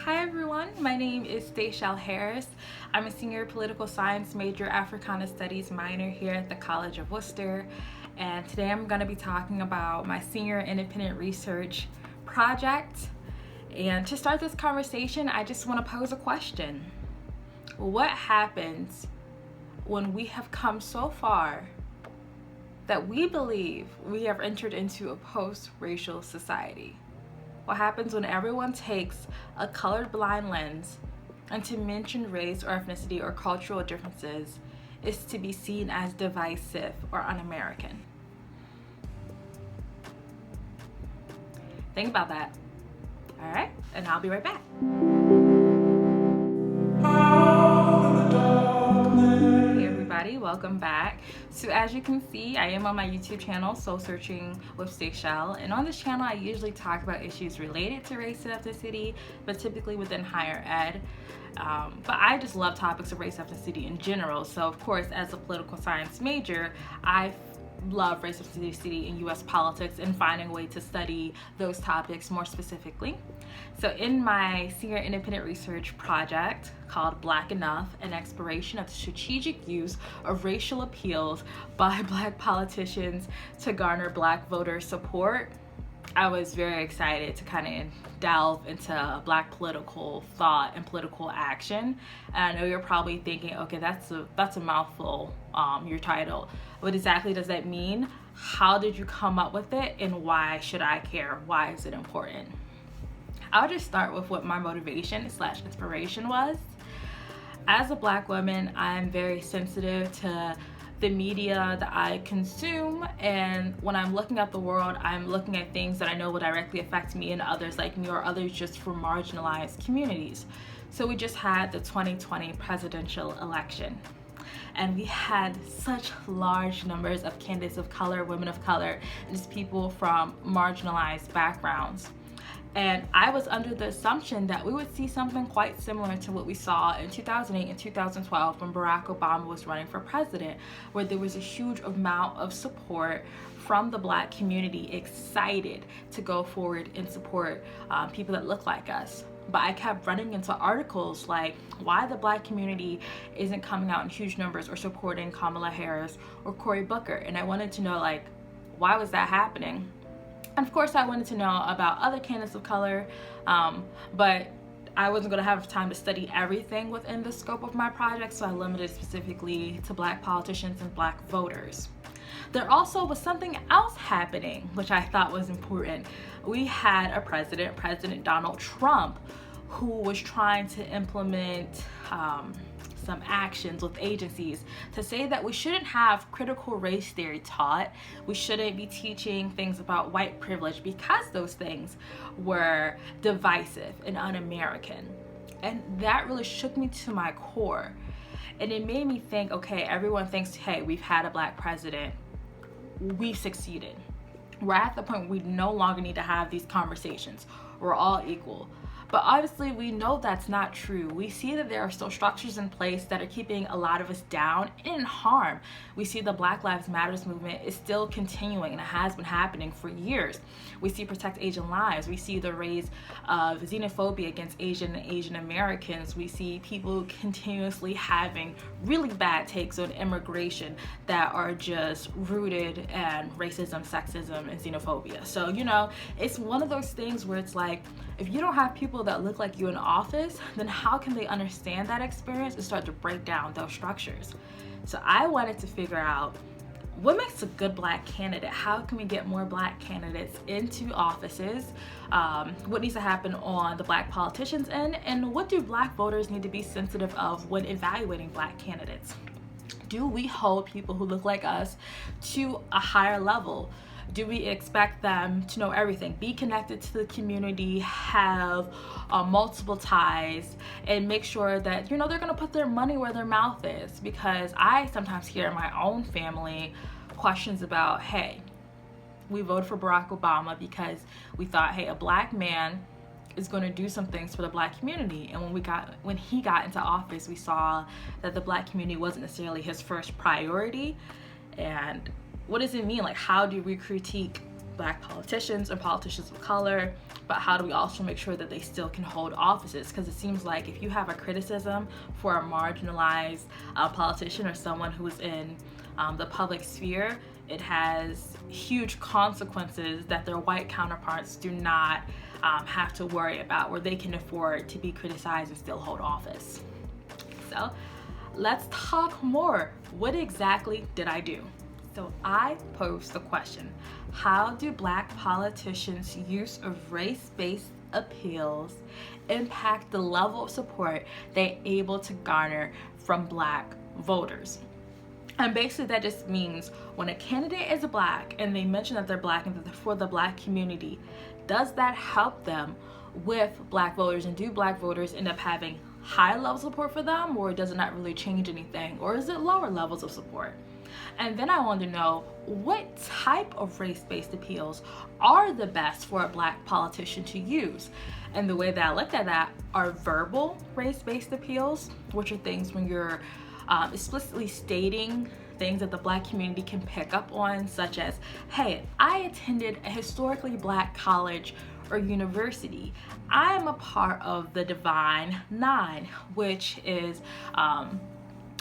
Hi everyone, my name is Thesis Harris. I'm a senior political science major, Africana Studies minor here at the College of Worcester, and today I'm going to be talking about my senior independent research project. And to start this conversation, I just want to pose a question. What happens when we have come so far that we believe we have entered into a post-racial society? What happens when everyone takes a colorblind lens and to mention race or ethnicity or cultural differences is to be seen as divisive or un-American? Think about that. All right, and I'll be right back. Hey everybody, welcome back. So as you can see, I am on my YouTube channel, Soul Searching with Seychelle, and on this channel I usually talk about issues related to race and ethnicity, but typically within higher ed. But I just love topics of race and ethnicity in general. So of course, as a political science major, I love race and ethnicity in US politics and finding a way to study those topics more specifically. So in my senior independent research project called Blackness, an exploration of the strategic use of racial appeals by Black politicians to garner Black voter support, I was very excited to kind of delve into Black political thought and political action. And I know you're probably thinking, okay, that's a mouthful, your title. What exactly does that mean? How did you come up with it? And why should I care? Why is it important? I'll just start with what my motivation / inspiration was. As a Black woman, I'm very sensitive to the media that I consume, and when I'm looking at the world, I'm looking at things that I know will directly affect me and others like me, or others just from marginalized communities. So we just had the 2020 presidential election, and we had such large numbers of candidates of color, women of color, and just people from marginalized backgrounds. And I was under the assumption that we would see something quite similar to what we saw in 2008 and 2012 when Barack Obama was running for president, where there was a huge amount of support from the Black community, excited to go forward and support people that look like us. But I kept running into articles like why the Black community isn't coming out in huge numbers or supporting Kamala Harris or Cory Booker. And I wanted to know, like, why was that happening? And of course, I wanted to know about other candidates of color, but I wasn't going to have time to study everything within the scope of my project, so I limited specifically to Black politicians and Black voters. There also was something else happening, which I thought was important. We had a President Donald Trump, who was trying to implement some actions with agencies to say that we shouldn't have critical race theory taught. We shouldn't be teaching things about white privilege because those things were divisive and un-American. And that really shook me to my core. And it made me think, okay, everyone thinks, hey, we've had a Black president. We've succeeded. We're at the point we no longer need to have these conversations. We're all equal. But obviously, we know that's not true. We see that there are still structures in place that are keeping a lot of us down and in harm. We see the Black Lives Matters movement is still continuing, and it has been happening for years. We see Protect Asian Lives. We see the rise of xenophobia against Asian and Asian Americans. We see people continuously having really bad takes on immigration that are just rooted in racism, sexism, and xenophobia. So, it's one of those things where it's like, if you don't have people that look like you in office, then how can they understand that experience and start to break down those structures? So I wanted to figure out what makes a good Black candidate. How can we get more Black candidates into offices? What needs to happen on the Black politicians' end? And what do Black voters need to be sensitive of when evaluating Black candidates? Do we hold people who look like us to a higher level? Do we expect them to know everything, be connected to the community, have multiple ties, and make sure that, they're going to put their money where their mouth is? Because I sometimes hear in my own family questions about, hey, we voted for Barack Obama because we thought, hey, a Black man is going to do some things for the Black community. And when he got into office, we saw that the Black community wasn't necessarily his first priority. And what does it mean? Like, how do we critique Black politicians and politicians of color, but how do we also make sure that they still can hold offices? Because it seems like if you have a criticism for a marginalized politician or someone who's in the public sphere, it has huge consequences that their white counterparts do not have to worry about, where they can afford to be criticized and still hold office. So let's talk more. What exactly did I do? So I posed the question, how do Black politicians' use of race-based appeals impact the level of support they're able to garner from Black voters? And basically that just means when a candidate is Black and they mention that they're Black and that they're for the Black community, does that help them with Black voters, and do Black voters end up having high levels of support for them, or does it not really change anything, or is it lower levels of support? And then I wanted to know, what type of race-based appeals are the best for a Black politician to use? And the way that I looked at that are verbal race-based appeals, which are things when you're explicitly stating things that the Black community can pick up on, such as, hey, I attended a historically Black college or university. I am a part of the Divine Nine, which is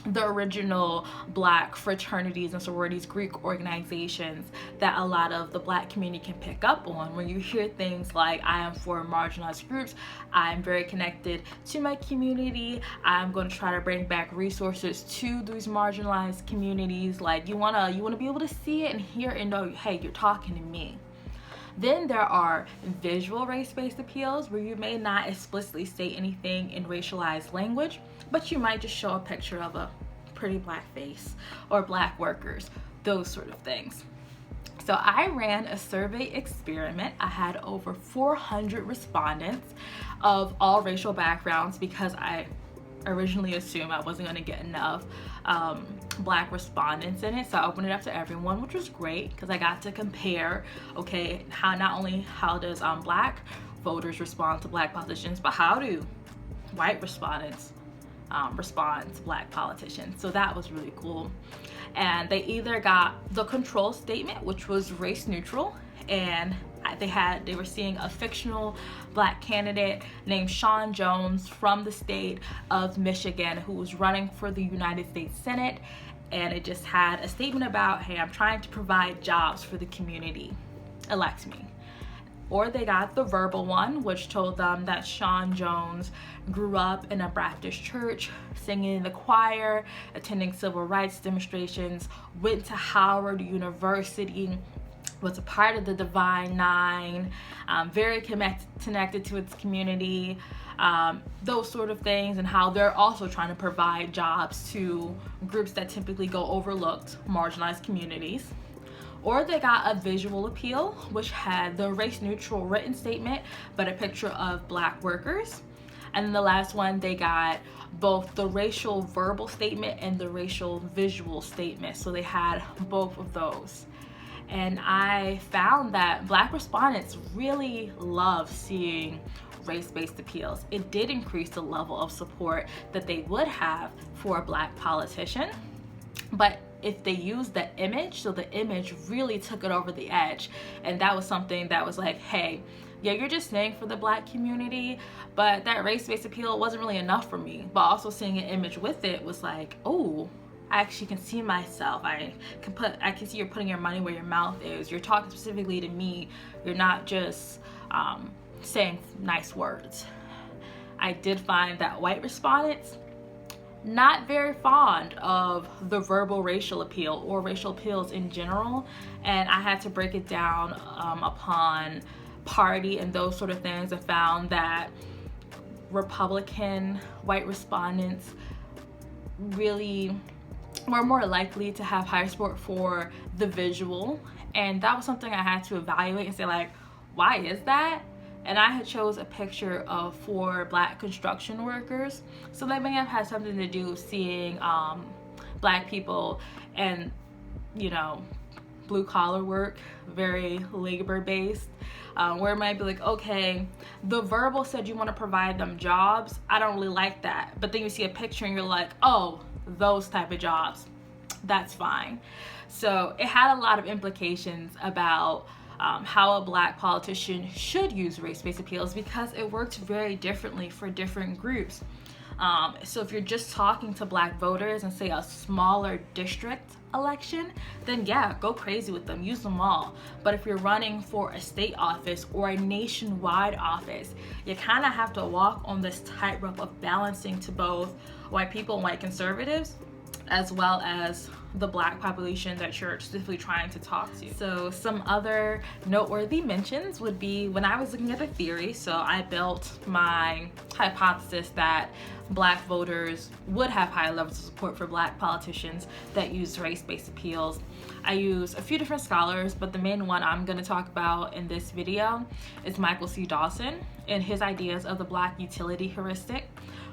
the original Black fraternities and sororities, Greek organizations that a lot of the Black community can pick up on. When you hear things like, I am for marginalized groups, I'm very connected to my community, I'm going to try to bring back resources to these marginalized communities, like you want to be able to see it and hear and know, hey, you're talking to me. Then there are visual race-based appeals, where you may not explicitly state anything in racialized language, but you might just show a picture of a pretty Black face or Black workers, those sort of things. So I ran a survey experiment. I had over 400 respondents of all racial backgrounds, because I originally assumed I wasn't going to get enough Black respondents in it, so I opened it up to everyone, which was great because I got to compare, okay, how does Black voters respond to Black politicians, but how do white respondents respond to Black politicians? So that was really cool. And they either got the control statement, which was race neutral, and they were seeing a fictional Black candidate named Sean Jones from the state of Michigan, who was running for the United States Senate, and it just had a statement about, hey, I'm trying to provide jobs for the community, elect me. Or they got the verbal one, which told them that Sean Jones grew up in a Baptist church, singing in the choir, attending civil rights demonstrations, went to Howard University, was a part of the Divine Nine, very connected to its community, those sort of things, and how they're also trying to provide jobs to groups that typically go overlooked, marginalized communities. Or they got a visual appeal, which had the race neutral written statement, but a picture of Black workers. And then the last one, they got both the racial verbal statement and the racial visual statement. So they had both of those. And I found that Black respondents really love seeing race-based appeals. It did increase the level of support that they would have for a Black politician. But if they used the image, so the image really took it over the edge. And that was something that was like, hey, yeah, you're just saying for the Black community, but that race-based appeal wasn't really enough for me. But also seeing an image with it was like, oh, I actually can see myself. I can see you're putting your money where your mouth is. You're talking specifically to me. You're not just saying nice words. I did find that white respondents not very fond of the verbal racial appeal or racial appeals in general, and I had to break it down upon party and those sort of things. I found that Republican white respondents really were more likely to have higher support for the visual, and that was something I had to evaluate and say, like, why is that? And I had chose a picture of 4 Black construction workers, so that may have had something to do with seeing Black people and, you know, blue collar work, very labor based, where it might be like, okay, the verbal said you want to provide them jobs, I don't really like that, but then you see a picture and you're like, oh, those type of jobs, that's fine. So it had a lot of implications about how a Black politician should use race-based appeals, because it works very differently for different groups. So if you're just talking to Black voters and say a smaller district election, then yeah, go crazy with them, use them all. But if you're running for a state office or a nationwide office, you kind of have to walk on this tightrope of balancing to both white people and white conservatives, as well as the Black population that you're specifically trying to talk to. So some other noteworthy mentions would be when I was looking at the theory, so I built my hypothesis that Black voters would have high levels of support for Black politicians that use race-based appeals. I use a few different scholars, but the main one I'm going to talk about in this video is Michael C. Dawson and his ideas of the Black utility heuristic,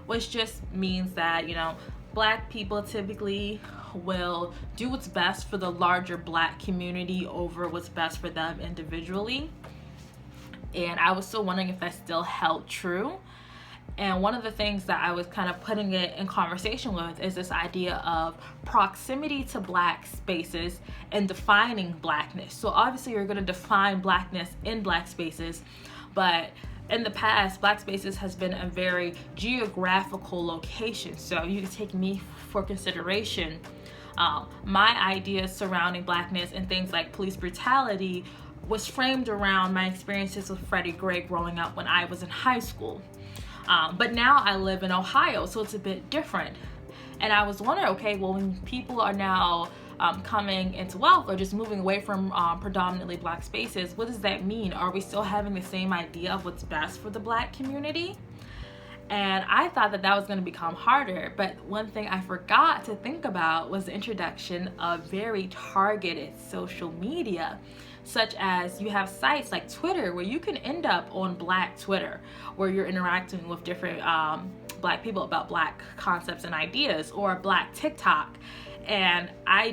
which just means that, you know, Black people typically will do what's best for the larger Black community over what's best for them individually. And I was still wondering if that still held true. And one of the things that I was kind of putting it in conversation with is this idea of proximity to Black spaces and defining Blackness. So obviously you're going to define Blackness in Black spaces, but in the past, Black spaces has been a very geographical location. So you can take me for consideration. My ideas surrounding Blackness and things like police brutality was framed around my experiences with Freddie Gray growing up when I was in high school. But now I live in Ohio, so it's a bit different. And I was wondering, okay, well, when people are now coming into wealth or just moving away from predominantly Black spaces, what does that mean? Are we still having the same idea of what's best for the Black community? And I thought that that was going to become harder, but one thing I forgot to think about was the introduction of very targeted social media, such as you have sites like Twitter, where you can end up on Black Twitter, where you're interacting with different Black people about Black concepts and ideas, or Black TikTok. And I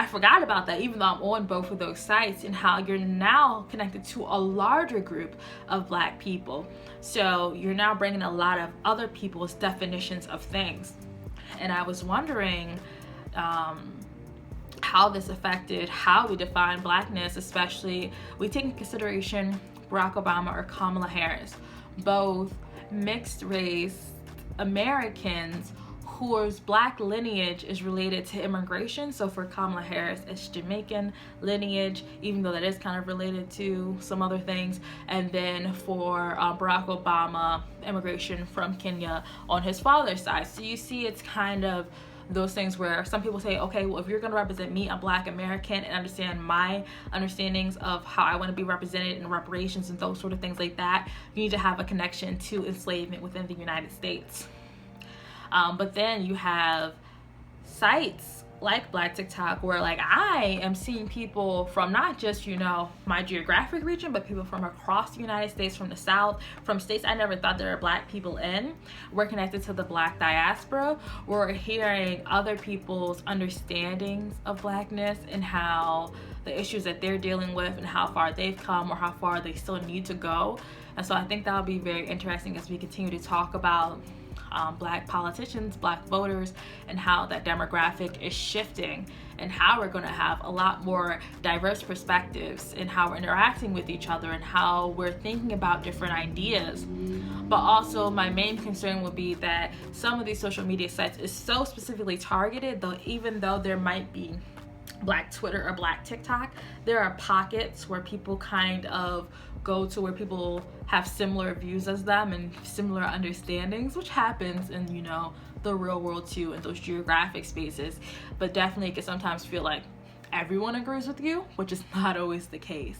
forgot about that, even though I'm on both of those sites, and how you're now connected to a larger group of Black people. So you're now bringing a lot of other people's definitions of things. And I was wondering how this affected how we define Blackness, especially we take into consideration Barack Obama or Kamala Harris, both mixed race Americans whose Black lineage is related to immigration. So for Kamala Harris, it's Jamaican lineage, even though that is kind of related to some other things. And then for Barack Obama, immigration from Kenya on his father's side. So you see, it's kind of those things where some people say, okay, well, if you're going to represent me, a Black American, and understand my understandings of how I want to be represented in reparations and those sort of things like that, you need to have a connection to enslavement within the United States. But then you have sites like Black TikTok where like I am seeing people from not just, you know, my geographic region, but people from across the United States, from the South, from states I never thought there were Black people in. We're connected to the Black diaspora. We're hearing other people's understandings of Blackness and how the issues that they're dealing with and how far they've come or how far they still need to go. And so I think that'll be very interesting as we continue to talk about Black politicians, Black voters, and how that demographic is shifting, and how we're going to have a lot more diverse perspectives in how we're interacting with each other and how we're thinking about different ideas. But also my main concern would be that some of these social media sites is so specifically targeted, though even though there might be Black Twitter or Black TikTok, there are pockets where people kind of go to where people have similar views as them and similar understandings, which happens in, you know, the real world too, in those geographic spaces. But definitely it can sometimes feel like everyone agrees with you, which is not always the case.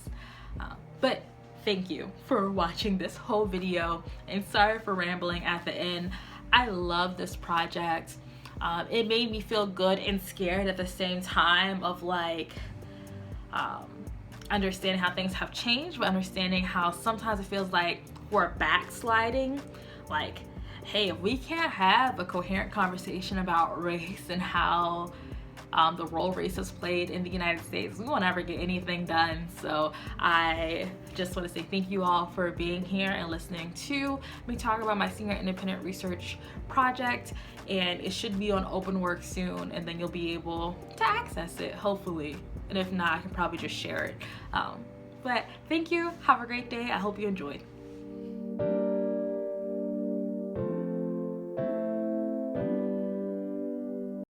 But thank you for watching this whole video, and sorry for rambling at the end. I love this project. It made me feel good and scared at the same time of like understanding how things have changed, but understanding how sometimes it feels like we're backsliding. Like, hey, if we can't have a coherent conversation about race and how the role race has played in the United States, we won't ever get anything done. So I just want to say thank you all for being here and listening to me talk about my senior independent research project, and it should be on open work soon, and then you'll be able to access it, hopefully. And if not, I can probably just share it. But thank you. Have a great day. I hope you enjoyed.